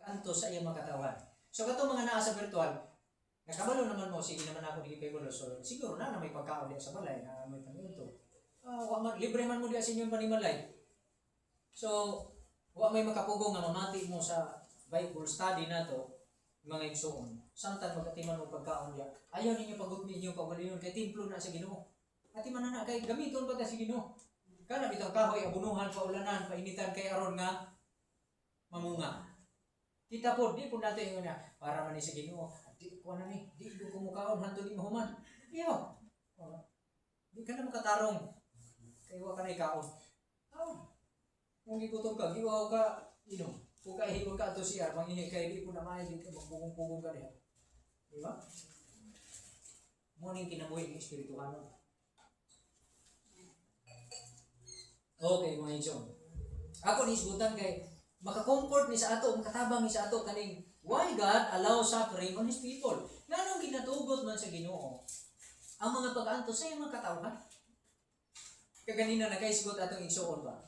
mag-antos sa iyang makatawan. So kato mga naa sa virtual, nakabalo naman mo, sige naman ako dili kay Gulo. So siguro na may pagkaon diya sa balay na may pangunto. Libre man mo diya sa inyong panimalay. So, may makapugong nga mamati mo sa Bible study na to, mga igsoon. Samtang magkatiman mo pagkaon diya, ayaw ninyo pagugmi ninyo pagwaliyon kay templo na sa Ginoo. Ati man na kay gamiton pa ta sa Ginoo. Kana bitong kahoy abunuhan paulanan, painitan kay aron nga mamunga. Kita po, di po natin yung para man ni sa Ginoo. Di ko na ni, di ko kumukaon hanto di mahuman. Iyo. Di ka na makatarong. Kay wa ka na ikaon. Kung gigutom ka, giwaw ka, kung kahihigol ka ito siya, mangingi kayo, di po na maayon, di ka magpugong-pugong ka niya. Di ba? Muning kinabuhi ng Espirituano. Okay, mga ichong. Ako nisgutan kay, makakomfort ni sa ato, makatabang ni sa ato, kaning, why God allows suffering on His people? Ganong ginatugot man sa Ginoo, ang mga pag-antos sa iyong mga katawhan. Kaganina nakaisgot atong igsoon ba?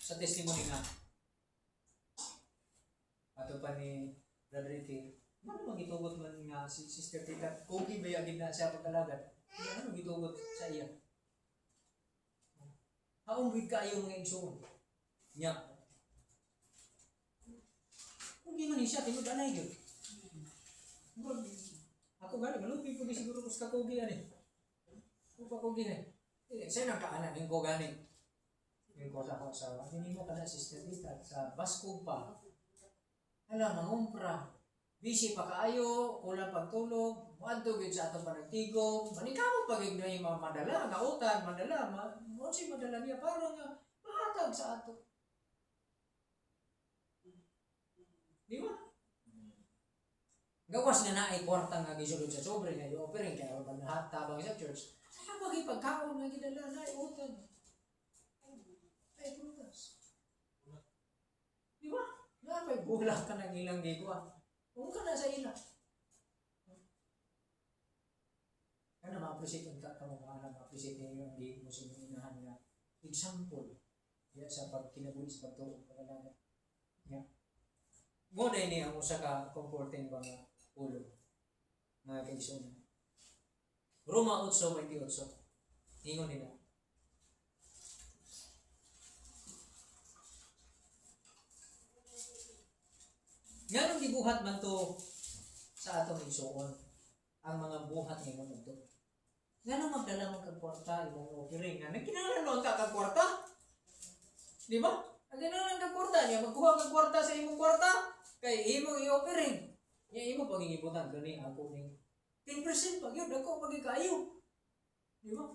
Sa testimony nga ato pa ni Brother Ricky, ano magitugot man nga si Sister Tita, Kogi ba yagin na siya pagkalagat? Ano magitugot sa iya? Haunggid kayo mga igsoon niya. Kung di man siya, tinod anay yun. Ako gani, malupig ko di siguro kus kakogi ani. Kung kakogi na. Sa'yo nagkaanan yung ko gani. Yung ko sa kasawa. Hindi mo ka na Sister Tita sa Baskog pa. Alam, mangumpra. Busy pa kaayo, kulang pagtulog, muadto gyud sa atong panagtigom. Manikamo pag yung mga madala, nautan, madala, si madala niya para nga mahatag sa ato. Di ba? Gawas nga na ay kwarta nga gisulod sa sobre nga i-offering kaya wala nahatabang sa church. Saka pag ipagkaon nga gidala na iutan. Ay prutas. Di ba? Nga may bulang ka ng ilang gigwa. Huwag ka na sa ila. Kaya ma-appreciate yung kamukaan, ma-appreciate yung hindi mo sininahan na example. Yan sa pagkinabuhi sa pagtuog pagkalaga. Yeah. Muna ini ang usa ka comforting ba nga ulo. Mga kaison. Roma 8:28. Ingon nila. Nganong gibuhat man to sa atong igsoon ang mga buhat nga mo ito. Nganong magdala mo kag kwarta imong offering nga nagkinahanglan mo ka kag kwarta? Di ba? Ang kinahanglan kag kwarta niya magkuha kag kwarta sa imong kwarta kay imong i-offering. Nya imo pangingibutan kani ako ning 10% pag yun ako pag ikayo. Di ba?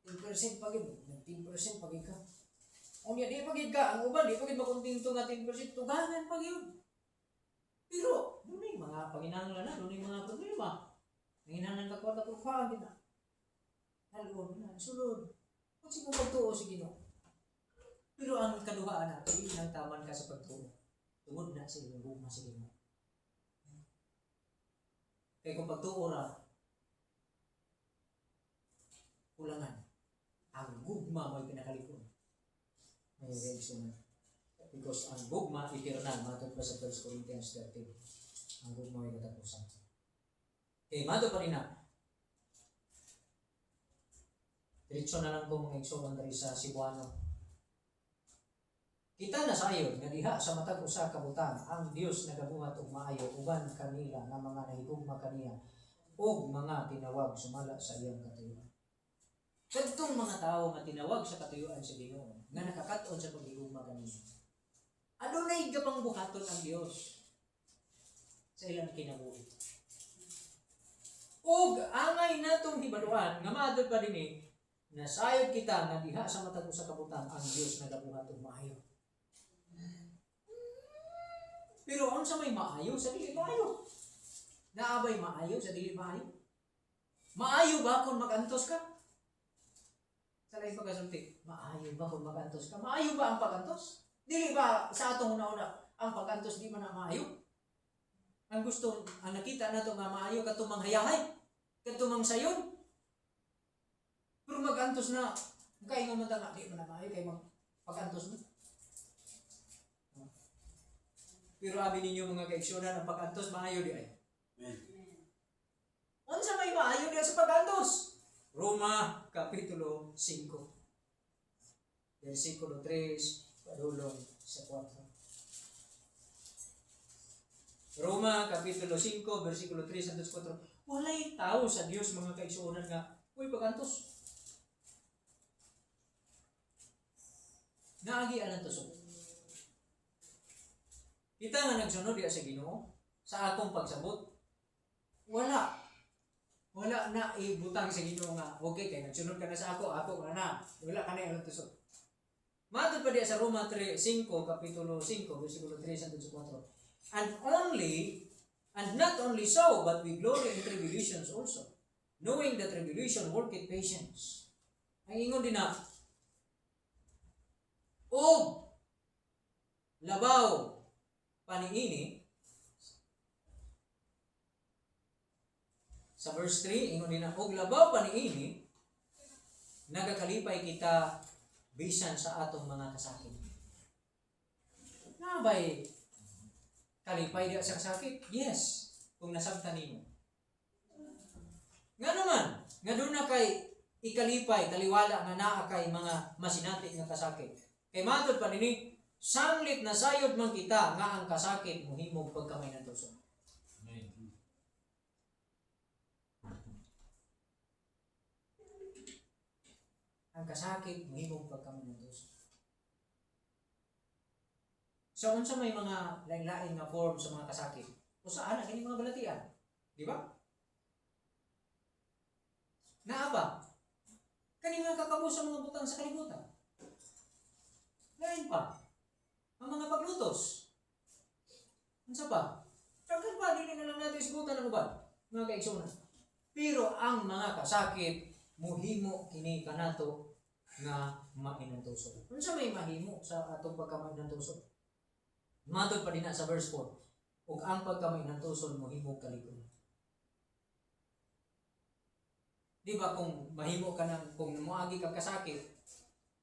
10% pag yun, 10% pag ika. Unya di pag ika, ang uban di pag makontinto nga 10% tugangan pag yun. Pero, doon yung mga panginanglan na, doon yung mga problema. Nanginanglan ka kwarta pero fagin na. Halun na, sulod. Kung sige pagtuo, sige no. Pero ang kaduhaan na, nang taman ka sa pagtuo. Tungod na sa iyong ruma, sige no. Kaya kung pagtuo na, kulangan. Ang gugma mo'y pinakalikon. May reaction na. Because ang gugma, eternal, matod pa sa 1 Corinthians 13. Ang gugma ay katapusan. Okay, matod pa rin na. Diretso na lang ko mga igsoon dari sa Cebuano. Kita na sayon, nga diha sa matag usa ka butang, ang Dios nagabuhat og maayo, uban kanila nga mga nahigugma kaniya, og mga tinawag sumala sa iyang katuyuan. Kadtong mga tao nga tinawag sa katuyuan sa Ginoo, nga nakakat-on sa paghigugma kaniya. Adunay gabang buhaton ang Dios sa ilang kinabuhi. Og angay natong hibaluan nga maadto pa dinhi nasayod kita nga diha sa matag usa ka butang ang Dios nagabuhat og maayo. Pero ang sa may maayo sa dili maayo. Naabay maayo sa dili maayo. Maayo ba kung magantos ka? Sa lain pagkasulti, maayo ba kung magantos ka? Maayo ba ang pagantos? Dili ba sa atong una-una ang pag-antos di man na maayo? Ang gusto, ang nakita na ito nga maayo katumang hayahay, katumang sayon. Pero mag-antos na, kaya nga matanga, di man na maayo, kaya mag-antos na. Pero abi ninyo mga kaigsunan ang pag-antos maayo di ay. Amen. Unsa may maayo diya sa pag-antos? Roma kapitulo 5. Versikulo 3 padulong sa 4. Roma kapitulo 5 versikulo 3 hangtod sa 4. Walay tao sa Dios mga kaigsunan nga uy pag-antos. Naagi alang tusok. Kita nga nagsunod diya sa Ginoo sa akong pagsabot. Wala na ibutang sa Ginoo nga okay kay nagsunod ka na sa ako na. Wala ka na alang tusok. Matod pa diya sa Roma 5 kapitulo 5 versikulo 3 hangtod sa 4. And not only so, but we glory in tribulations also, knowing that tribulation worketh patience. Ang ingon din na, o labaw paniini, sa verse 3, ingon din na, o labaw paniini, nagakalipay kita bisan sa atong mga kasakit. Nabay, kalipay diya sa sakit? Yes, kung nasabtan nimo. Nga naman, nga doon na kay ikalipay, taliwala nga naa kay mga masinati nga kasakit. Kay matod pa nini, sanglit na sayod man kita nga ang kasakit muhimog pagkamay ng tuso. Ang kasakit muhimog pagkamay ng tuso. So, unsa may mga lain-lain nga form sa mga kasakit? O saan ang mga balatian? Di ba? Naa ba? Kani mga kakabo sa mga butang sa kalibutan. Lain pa. Ang mga paglutos. Unsa pa? Tagal pa, dili na lang natin isgutan ang uban. Mga kaigsunan. Pero ang mga kasakit, muhimo kini kanato nga mainantuso. Unsa may mahimo sa atong pagkamay ng tuso? Matod pa din na sa verse 4. Ug ang pagkamay ng tuson mohimo kalikon. Di ba kung mahimo ka ng, kung moagi ka kasakit,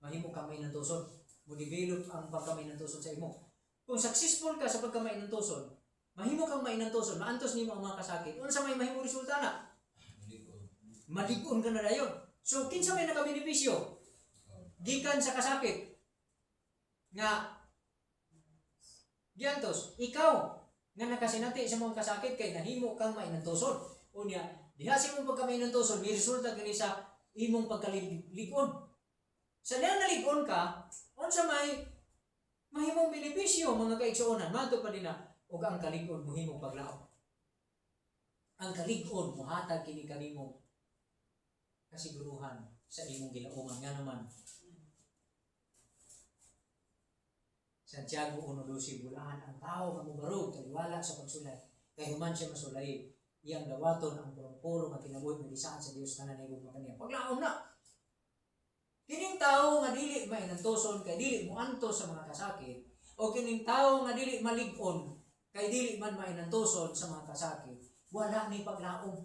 mahimo kamay ng tuson. Mo-develop ang pagkamay ng tuson sa imo. Kung successful ka sa pagkamay ng tuson, mahimo kang may ng tuson, maantos nimo ang mga kasakit. Unsa may mahimo resulta na? Malig-on ka na dayon. So kinsa may nakabenepisyo? Gikan sa kasakit. Nga diantos, ikaw nga nakasinati sa mga kasakit kay nahimo kang mainantuson. Unya, diha sa imong pagkamainantuson, may resulta kini sa imong pagkaligon. Sa diha naligon ka, unsa may mahimong benepisyo mga kaigsuonan, madto pa din na ug ang kalig-on mohimong paglaom. Ang kalig-on mohatag kini kanimo kasiguruhan sa imong gilauman nga naman. Santiago 1:12, bulahan ang tao nga mubarog taliwala sa pagsulay. Kay human siya masulay, iyang dawaton ang puro nga kinabuhi nga bisaan sa Dios tanan nayong kaniya. Paglaom na. Kining tao nga dili mainantuson kay dili moantos sa mga kasakit, o kining tao nga dili malig-on kay dili man mainantuson sa mga kasakit, wala ni paglaom.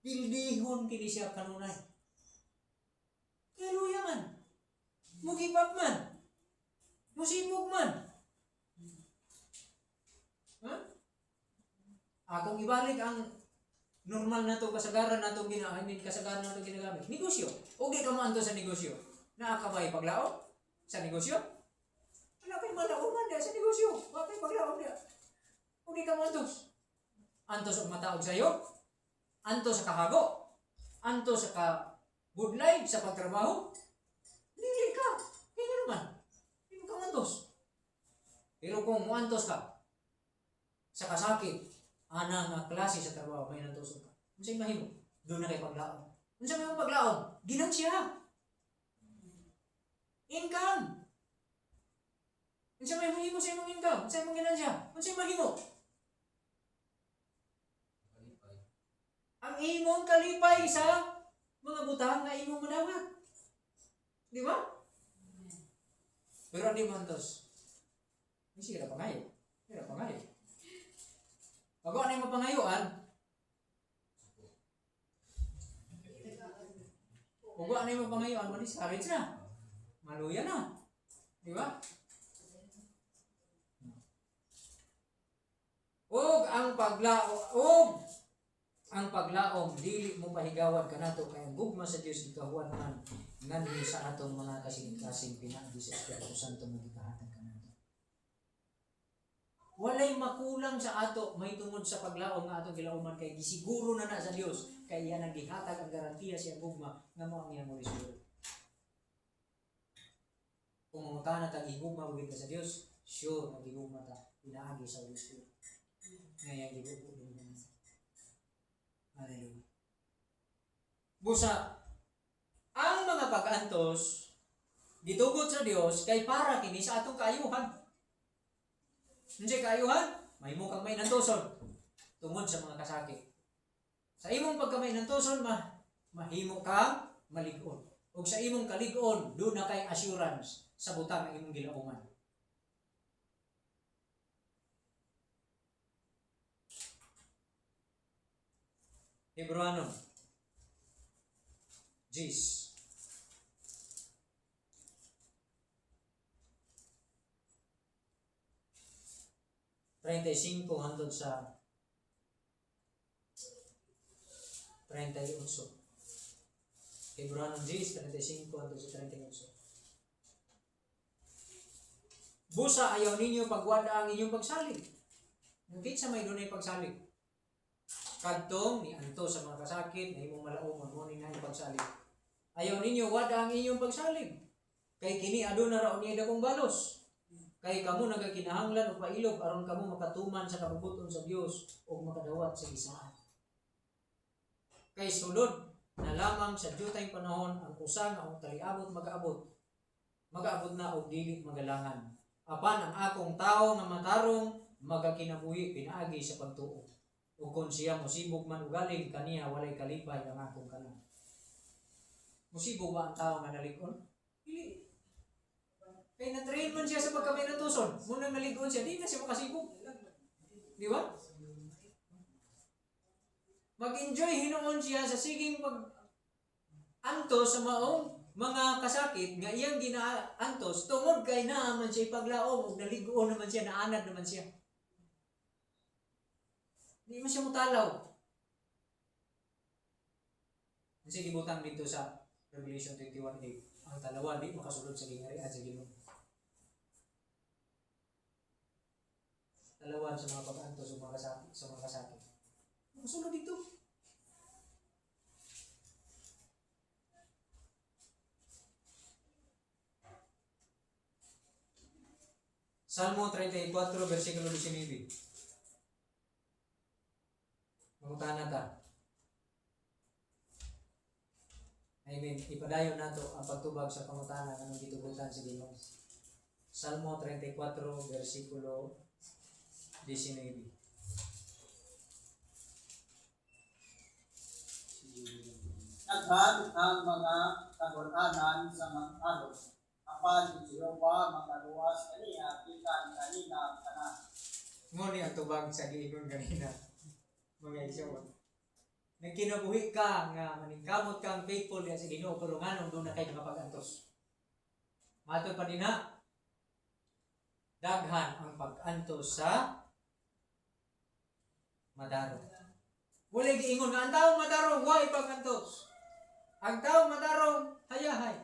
Pildihon kini siya kanunay. Kaluya man. Mugibak man. Musibog man. Akong ibalik ang normal na to kasagaran na to kasagaran na to ginagamit. Negosyo. O di ka maanto sa negosyo. Naakabay paglaom sa negosyo? Wala kayo malauman dia sa negosyo. Wala kayo paglaom dia. O di ka maantos. Antos ang mataog sa'yo. Antos sa kahago. Antos sa kabudlay, sa pagtrabaho. Dili ka. Kaya naman. Antos. Pero kung muantos ka sa kasakit, ana nga klase sa trabaho, may nantusok ka. Unsay mahimo? Doon na kay paglaom. Unsay mahimo paglaom? Ginansya. Income. Unsay may mahimo sa imong income? Unsay imong ginansya? Unsay mahimo? Ang imong kalipay sa mga butang na imong madawat. Di ba? Pero di mantos. Sira pa ngayon. Sira pa ngayon. Pag ano yung mapangayuan, kung ano yung mapangayuan, ma-discourage na. Maluya na. Di ba? ang paglaom dili mo pahigawan kanato kay ang gugma sa Dios ikahuan man nganhi sa atong mga kasing-kasing pinaagi sa Espiritu Santo mo gikahatag kanato. Walay makulang sa ato may tungod sa paglaom nga atong gilauman kay gisiguro na sa Dios kay iya nang gihatag ang garantiya siya gugma nga mao ang iyang Holy Spirit. Kung mangutana ta gihugma ugid ka sa Dios, sure nga gihugma ta pinaagi sa Holy Spirit. Ngayon gihugma din na sa. Hallelujah. Busa ang mga pag-antos gitugot sa Dios kay para kini sa atong kaayuhan. Unsay kaayuhan? Mahimo kang may nantoson tungod sa mga kasakit. Sa imong pagkamay nantoson mahimo kang malig-on. Ug sa imong kalig-on, do na kay assurance sa butang ang imong gilauman. Hebreano 10 35 hangtod sa 38. Hebreano 10, 35 hangtod sa 38. Busa ayaw ninyo pagwada ang inyong pagsalig. Ngit sa may dunay pagsalig. Kadtong ni anto sa mga kasakit na imong malaumon mo ni nga pagsalig. Ayaw ninyo wada ang inyong pagsalig. Kay kini aduna ra unya dakong balos. Kay kamo nagakinahanglan og pailog aron kamo makatuman sa kabubuton sa Dios ug makadawat sa gisaan. Kay sulod na lamang sa diyutay panahon ang usa nga ang taliabot mag-aabot. Mag-aabot na og dili magalangan. Apan ang akong tao nga matarong magakinabuhi pinaagi sa pagtuo. Ug kon siya mosibog man ugaling kaniya walay kalipay ang akong kanan. Mosibog ba ang tao nga nalig-on? Dili. Kaya na-train man siya sa pagkamay ng tuson. Munang nalig-on siya, di na siya makasibog. Di ba? Mag-enjoy hinuon siya sa siging pag-antos sa maong mga kasakit nga iyang ginaantos tungod kay naman siya paglaom ug nalig-on naman siya, naanad naman siya. Di man siya mutalaw. Kasi gibutang dito sa Revelation 21:8. Ang talawa di makasulod sa gingarian sa Ginoo. Talawan sa mga pag-antos sa mga kasakit. Makasulod dito. Salmo 34, versikulo 19. Mangutana ta. Amen. Ipadayon nato ang pagtubag sa pangutana kanang gitugutan sa Ginoo. Salmo 34, versikulo 19. Daghan ang mga kagul-anan sa mga alon. Apan si Jehova makaluwas kaniya bisan kanina tanan. Ngoni ang tubag sa giingon kanina. Mga igsoon. Nagkinabuhi ka nga maningkamot kang faithful diha sa Ginoo pero nganong do na kay mapag-antos. Matod pa dinha. Daghan ang pag-antos sa madaro. Wala giingon nga ang taong madarong wa ipag-antos. Ang taong madarong hayahay.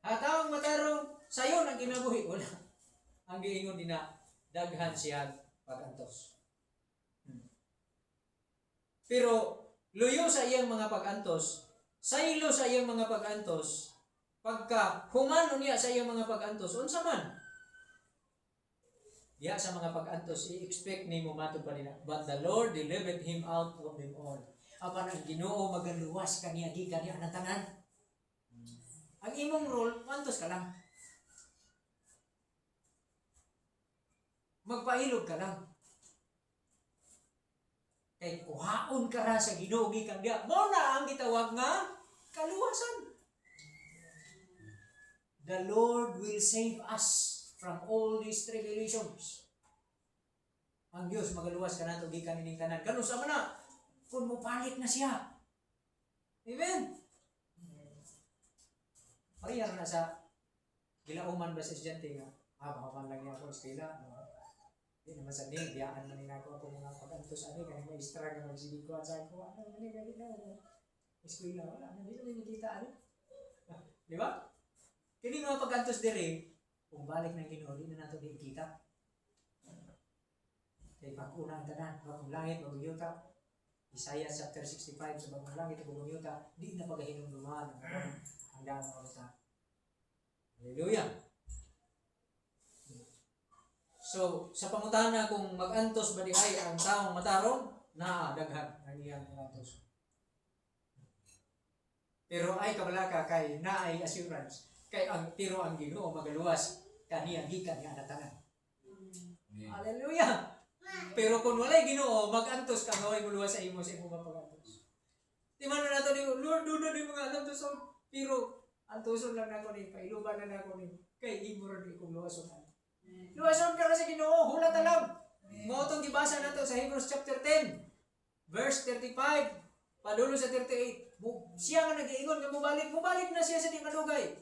Ang taong madarong sayon ang kinabuhi wala. Ang giingon dinha daghan siya pag-antos. Pero luyo sa iyang mga pag-antos, saylo sa iyang mga pag-antos, pagka human niya sa iyang mga pag-antos, unsa man? Diya sa mga pag-antos, i-expect ni mo matod pa nila. But the Lord delivered him out of them all. Apan ang Ginoo magaluwas kaniya gikan niya ang tanan. Ang imong role, antos ka lang. Magpailog ka lang. Kay kuhaon ka ra sa Ginoo gikan diha. Mao na ang gitawag nga kaluwasan. The Lord will save us from all these tribulations. Ang Dios magaluwas ka nato gikan ining tanan. Kanu sa man na kun mopalit na siya. Amen. Pariyar na sa gilauman ba sa estudyante nga baka lang niya ako sa eskwela. Di naman sa name, biyaan man nila ako mga pag-antos ano, kaya may istra ka magsibig ko at sa ko, ano, mali ka na, eskwela, wala, hindi naman nakita, ano. Di ba? Kini mga pag-antos dire, kung balik ng Ginoo, di na nato di kita. Kaya pag-una ang tanan, bagong langit, bagong yuta, Isaiah chapter 65, sa bagong langit, bagong yuta, di na pagkahinumduman ang daan ng kamusta. Hallelujah! So, sa pangutan na kung mag-antos ba di ay ang taong matarong, na daghan ang iyang antos. Pero ay kabalaka kay na ay assurance, kay ang tiro ang Ginoo magaluwas, kaniya gikan nga natanan. Hallelujah! Pero kung walay Ginoo, mag-antos ka ngaway muluwas sa imo sa imong pag-antos. Di man na nato ni Lord, duda ni mga antos, pero antoson lang nako ni, pailuban na nako ni, kay imo ron kung luwason. Luwason ka na sa Ginoo, hulat alam. Mo itong gibasa nato sa Hebrews chapter 10, verse 35, padulo sa 38. Siya nga nag-iingon nga mubalik na siya sa di madugay.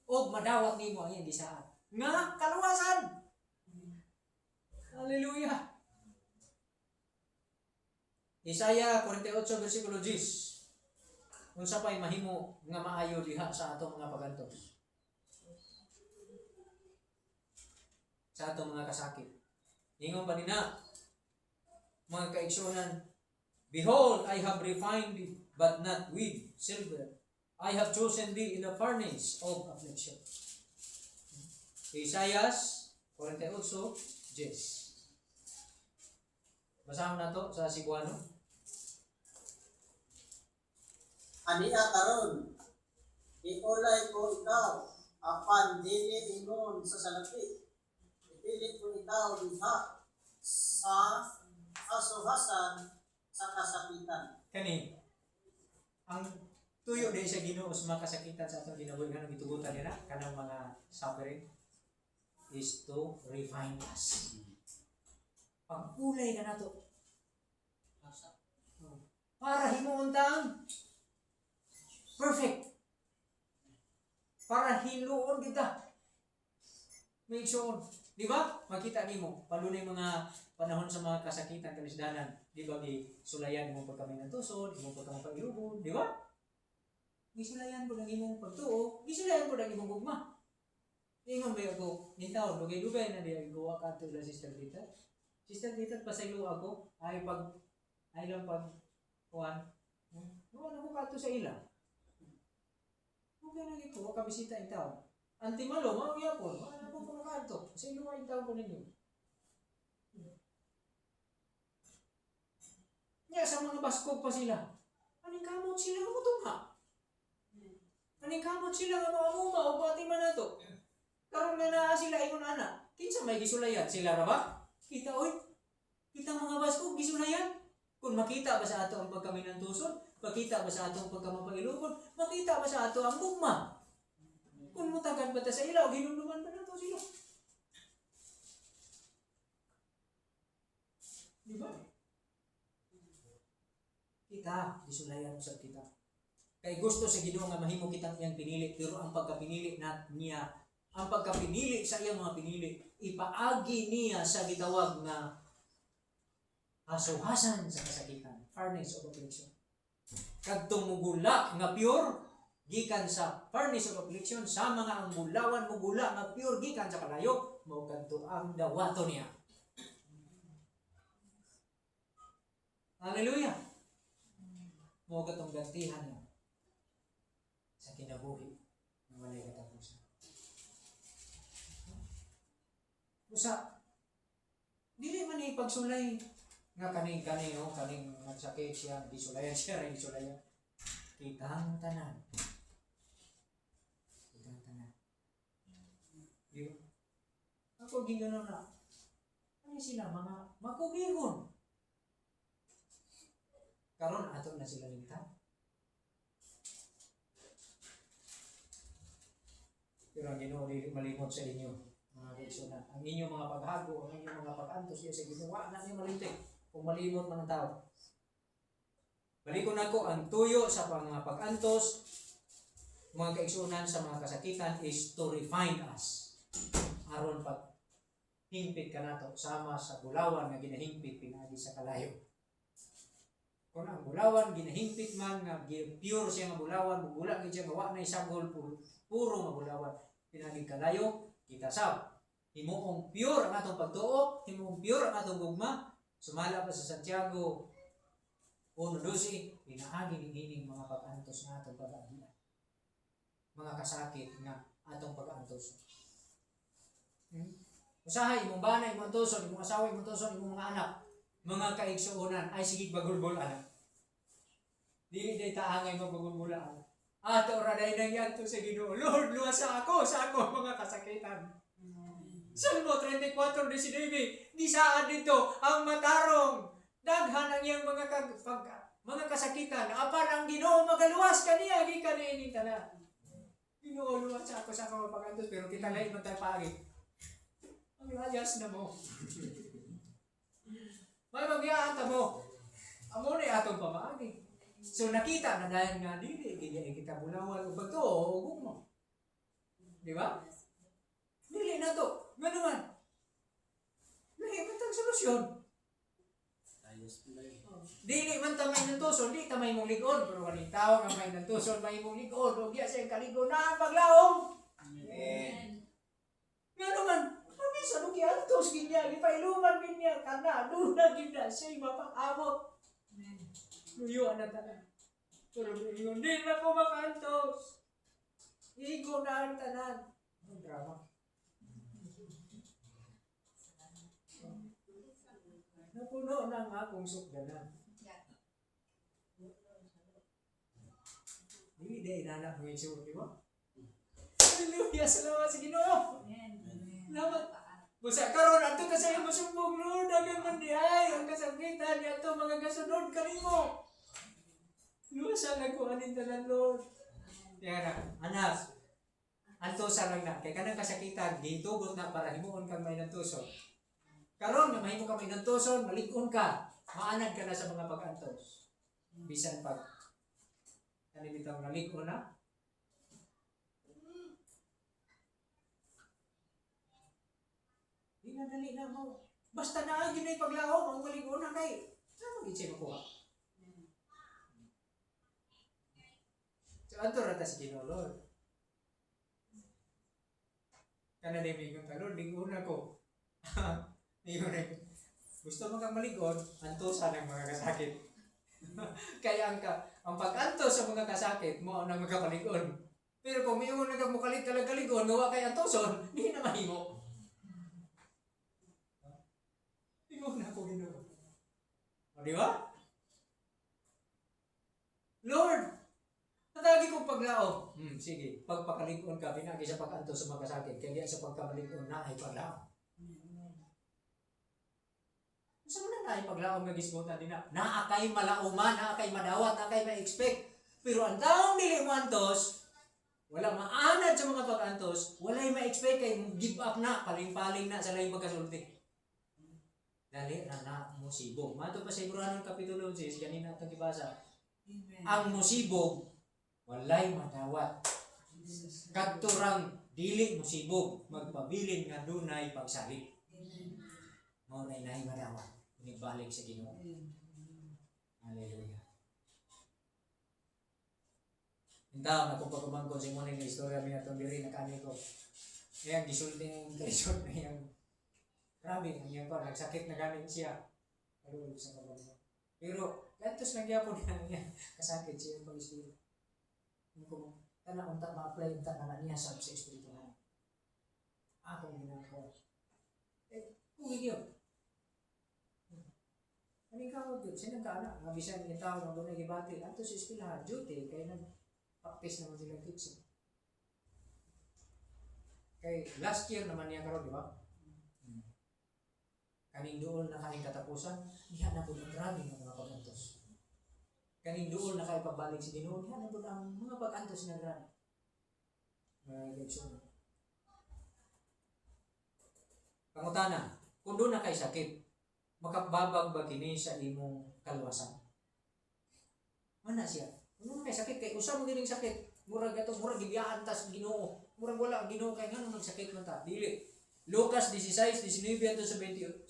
O madawat nimo ang iyang gisaan. Nga kaluwasan. Hallelujah. Isaiah 48 versikulo 10. Unsa pay mahimo nga maayo diha sa atong mga pagantos. Sa atong mga kasakit. Ingon pa nina, mga kaigsunan, behold, I have refined thee, but not with silver. I have chosen thee in the furnace of affliction. Isaiah 48, 10. Basahan na to sa Cebuano. Ania karon, iulay ko ikaw, apan dili ingon sa salapi. Ipili ko ikaw diha sa asuhasan sa kasakitan. Kani, ang tuyo din sa Ginoo sa mga kasakitan sa atong ginabuhi nga gitugutan nila kanang mga suffering is to refine us. Pag-ulay ka na to. Para himuon tang perfect. Para hinuon kita. Make sure. Di ba? Makita nimo palunay mga panahon sa mga kasakitan, kalisdanan. Di ba sulayan mo pagkami ng tusod, mo pagkami pag-ilubon. Di ba? Gisulayan ko ng imong pagtuo, gisulayan ko ng imong gugma. Ingon ba ako, nintaon, lugay-lugay na di gawa ka ito la Sister Dita. Sister Dita, pasaylo ako, ay lang pag, kuhan, gawa na ko ka ito sa ila. Okay na ito, wakabisita yung taon. Antimalo, mga yapon, wala po po na ito. Kasi luwa yung taon po ninyo. Nga, sa mga baskog pa sila. Aning kamot sila, umutunga. Aning kamot sila, umuma, o pati man na ito. Karoon na naa sila, ingon anak. Kinsa may gisulayan, sila ra ba? Kita, oy. Kita mga baskog, gisulayan. Kung makita ba sa ato ang pagkami ng tusod, makita ba sa ato ang pagkamapagilubon, makita ba sa ato ang gugma. Kung mutagan ba ta sa ilaw, ginuluman ba na ito sila? Di ba? Kita, gisulayan sa kita. Kay gusto sa Ginoo nga mahimo kitang iyang pinili, pero ang pagkapinili niya, ang pagkapinili sa iyang mga pinili, ipaagi niya sa gitawag na asuhasan sa kasakitan, furnace of affliction. Kadtong mugula nga pure, gikan sa furnace of affliction, sa mga ang bulawan mugula nga pure, gikan sa kalayo, mao kadto ang dawato niya. Hallelujah! Mao katong gantihan niya sa kinabuhi ng walay katapusan. Usa, dili man ni pagsulay nga kaning nagsakit siya, gisulayan siya, gisulayan. Kitang tanan. Di ba? Ako gingano na. Ano sila mga makugigon? Karon ato na sila lingtang. Pero ang Ginoo dili malimot sa inyo, mga kaigsunan. Ang inyong mga paghago, ang inyong mga pag-antos diya sa Ginoo, wa na niyo malintig kung malimot man ang tao. Balikon ako, ang tuyo sa mga pag-antos, mga kaigsunan sa mga kasakitan is to refine us. Aron pag hingpit ka nato sama sa bulawan nga ginahingpit pinaagi sa kalayo. Kung ang bulawan ginahingpit man nga pure siya nga bulawan, mugula gid siya gawa na isagol puro nga bulawan pinaagi kalayo, kita sab himuong pure ang atong pagtuo, himuong pure ang atong gugma. Sumala pa sa Santiago 1:12, pinaagi niining mga pag-antos nga atong pag-agian, mga kasakit nga atong pag-antos. Usahay imong bana, imong tuson, imong asawa, imong tuson, imong mga anak, mga kaigsuonan ay sige bagulbol anak. Dili day taangay magbagulbulaan. Ato ra day nagyadto sa Ginoo. Lord, luwas sa ako mga kasakitan. Salmo 34:19, di saan dito ang matarong daghan ang iyang mga kasakitan. Apan ang Ginoo magaluwas kaniya gikan niini tanan. Ginoo luwas sa ako mga pagantos, pero kita lain man tayo paagi. Ang layas na mo. May magyaan ta mo. Amo ni atong pamaagi. So nakita na dahil nga dili kita bulawan ug bato o gugmo. Di ba? Dili na to. Nga naman. Nahimatang solusyon. Dili man tamay ng tuson, di tamay mong ligon. Pero kanina tao nga may ng tuson, may mong ligon. O diya siyang kaligon na ang paglaong. Amen. Nga naman, mabisa nung kiantos ginya, ipailuman ginya, kana, luna ginya, siya'y mapakabot. Luyuan na tanan. Pero hindi na ko makantos. Igo na ang tanan. Ang drama. Napuno na ang akong sukdanan. Hindi day inanak mo yung suot, di ba? Hallelujah! Salamat sa Ginoo! Salamat! Busa karon ato ka sa iyong masumbong, Lord, hanggang mandihay, ang kasakitan niya ito, mga kasunod kanimo. Lord, sana ko anin tanan, Lord. Kaya na, anak, antosa lang na, kaya ka ng kasakitan, gitugot na para himuon kang may nantuson. Karon nga mahimo ka may nantuson, malig-on ka, maanad ka na sa mga pag-antos. Bisan pag, kanibitang malig-on na, dali na mo. Basta na ang ginay paglaom, ang malig-on na kay, saan mag-itsi makuha? So, anto rata si Ginoo, Lord. Kana di mingon ka, Lord, lingon ako. Lingon ako. Gusto mo kang maligon, antosan ang mga kasakit. Kaya ang pag-antos sa mga kasakit, mo ang magkapaligon. Pero kung may mo nagkamukalit kalag-kaligon, gawa kay antoson, hindi na mahimo. Lingon ako, Ginoo. O, di ba? Lord, natagi kong paglaom. Sige, pagpakaligon ka, pinagi sa pag-antos sa mga kasakit, kaya sa pagkamaligon na ay paglaom. Saan mo na paglaom nga gismutan din na? Naakay malauman, naakay madawat, naakay ma-expect. Pero ang taong dili mo antos, wala maanad sa mga pag-antos, wala'y ma-expect kay give up na, paling-paling na sa laing magkasulti. Dali na musibog. Mato pa sa Ibranon Kapitulo 6, ganina itong ibasa. Ang musibog, walay madawat. Kadturang dili musibog, magpabilin nga dunay pagsalit. Mao na inay madawat. Balik sa Ginoo. Hallelujah. Hintaw na kung pagkumangko sa muna yung istorya niya itong diri na kami ko. Ngayon, gisulti yung kaisot na yung grabe, yung pa, nagsakit na galing siya. Hallelujah sa kabalo. Pero, gantos nagyapon niya, kasakit siya yung pag-espiritu. Yung kung tanang-unta ma-apply yung tanang niya sa espiritu na. Akong ginagawa. Kung yun. Ano ikaw doon? Sino ka anak? Mabisan yung tao na doon ay gibati. Ato sa eskwelahan, duty. Kaya nag-practice naman silang teaching. Kaya last year naman niya karoon, di ba? Kaning doon na kaning katapusan, niya na po ang grabe ng mga pag-antos. Kaning doon na kayo pagbalik si Ginoo, niya na po ang mga pag-antos na grabe. Mga leksyon. Pangutana, kung doon na kayo sakit, makababag ba kini sa imong kaluwasan? Mana siya? Ano may sakit kay usa mo gining sakit? Murag ato, murag gibiyaan tas Ginoo. Murag wala ang Ginoo kay ngano nagsakit man ta. Dili. Lucas 16:19 hangtod sa 25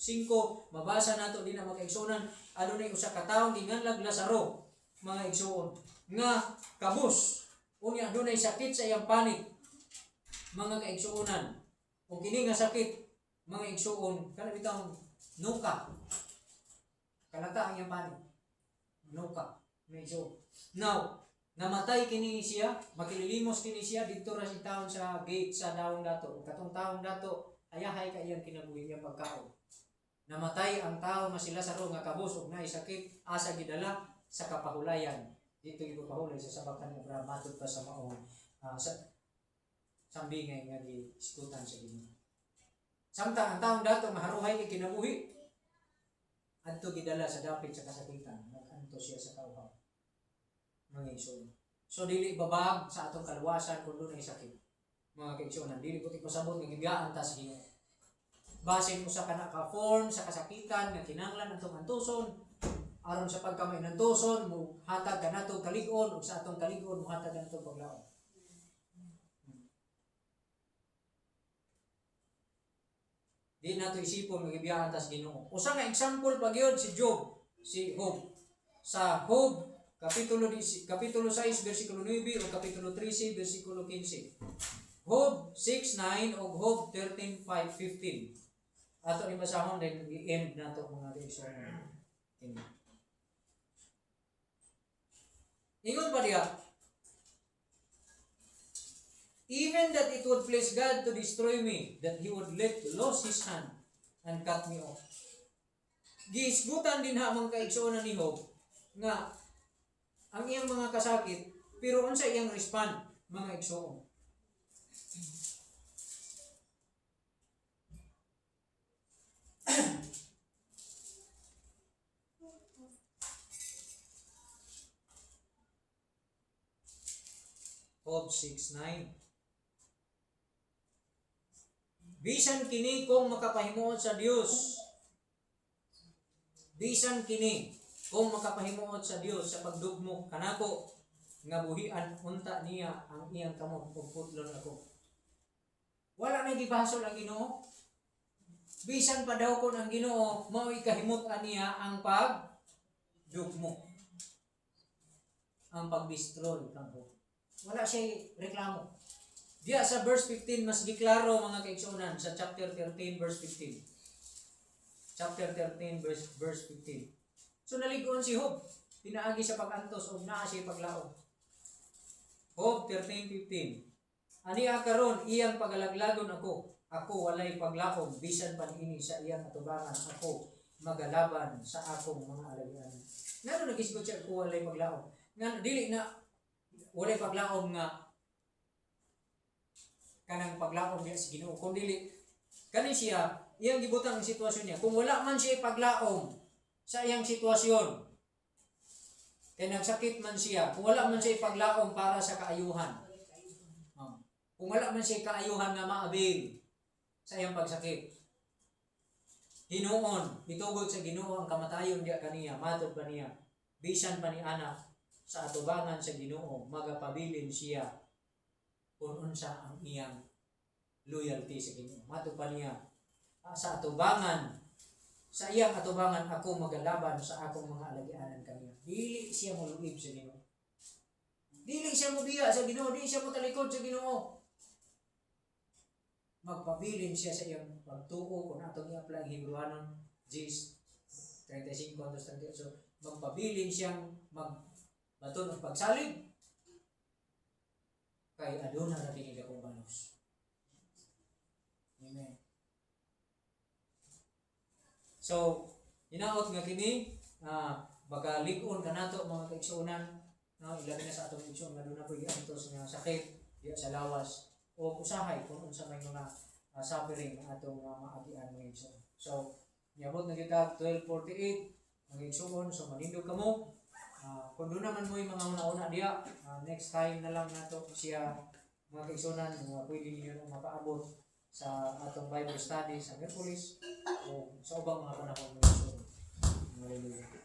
mabasa nato din ang mga igsuonan adunay usa ka tawo ginganlag Lazaro mga igsuon nga kabus unya adunay sakit sa iyang panit mga kaigsuonan ug kini nga sakit mga igsuon kana bitaw nuka kalata ang iyang panit nuka may igsuon now namatay kini siya makililimos kini siya didto ra si taon sa gate sa daong dato ug katong taong dato ayahay ka iyang kinabuhi iyang pagkaon. Namatay ang tao nga si Lazaro nga kabus ug naay sakit asa gidala sa kapahulayan. Dito gipahulay sa sabakan nga matod pa sa maong sa sambingay nga giiskutan sa Ginoo. Samtang ang taong dato maharuhay kay kinabuhi adto gidala sa dapit sa kasakitan naganto siya sa kauhaw. Mga igsoon. So dili babag sa atong kaluwasan kun dunay sakit. Mga kaigsuonan dili ko pasabot nga gibiyaan ta sa Ginoo. Basin mo sa kana ka form sa kasakitan nga kinahanglan atong antuson aron sa pagkamay ng tuson mo hatag kanato kalig-on ug sa atong kalig-on mo hatag kanato paglaom. Di nato isipon nga gibiyaan ta sa Ginoo. Usa nga example pa gyud si Job, si Job. Sa Job kapitulo 6 bersikulo 9 o kapitulo 13 bersikulo 15. Job 6:9 o Job 13:5-15. Ato ni basahon then i-end nato mga lesson. Ingon pa diya, even that it would please God to destroy me, that He would let loose His hand and cut me off. Giisgutan din ha mga kaigsuonan ni Job nga ang iyang mga kasakit pero unsa iyang respond mga igsuon. Job 6:9. Bisan kini kung makapahimuot sa Dios. Bisan kini kung makapahimuot sa Dios sa pagdugmo kanako nga buhian unta niya ang iyang kamot ug putlon ako. Wala na gibasol ang Ginoo. Bisan pa daw kon ang Ginoo mao'y kahimot-an niya ang pagdugmo. Ang pagdestroy kanako. Wala siya reklamo. Diya sa verse 15 mas giklaro mga kaigsuonan sa chapter 13 verse 15. Chapter 13 verse 15. So naligon si Job, pinaagi sa pag-antos o naa siya paglaom. Job 13:15. Aniya karon iyang pagalaglagon ako walay paglaom bisan pa niini sa iyang atubangan ako magalaban sa akong mga alagian. Ngano nagisgot siya ako walay paglaom? Nga dili na walay paglaom nga kanang paglaom niya sa Ginoo kun dili kani siya iyang gibutang ang sitwasyon niya kung wala man siya paglaom sa iyang sitwasyon kay nagsakit man siya kung wala man siya paglaom para sa kaayuhan kung wala man siya kaayuhan nga maabil sa iyang pagsakit hinuon itugod sa Ginoo ang kamatayon diya kaniya matod pa niya bisan pa ni anak sa atubangan sa Ginoo magapabilin siya kung unsa ang iyang loyalty sa Ginoo. Matod pa niya sa atubangan sa iyang atubangan ako magalaban sa akong mga alagianan kaniya. Dili siya moluib sa Ginoo. Dili siya mobiya sa Ginoo, dili siya motalikod sa Ginoo. Magpabilin siya sa iyang pagtuo kung atong i-apply ang Hebrewanon 10:35 so magpabilin siyang baton ang pagsalig kay aduna na tinig akong banos. Amen. So, hinaot nga kini baga lig-on kanato mga kaigsuonan ilabi na sa atong igsoon nga doon na po giantos nga sakit diya sa lawas o usahay kung unsa may mga suffering nga atong maagian mga igsoon. So, niabot na kita 12:48 mga igsoon so manindog kamo. Kung doon naman mo yung mga una-una diya, next time na lang nato siya mga kaigsuonan pwede ninyo na mapaabot sa atong Bible study sa Merkulis o sa ubang mga panahon ng igsoon. Hallelujah.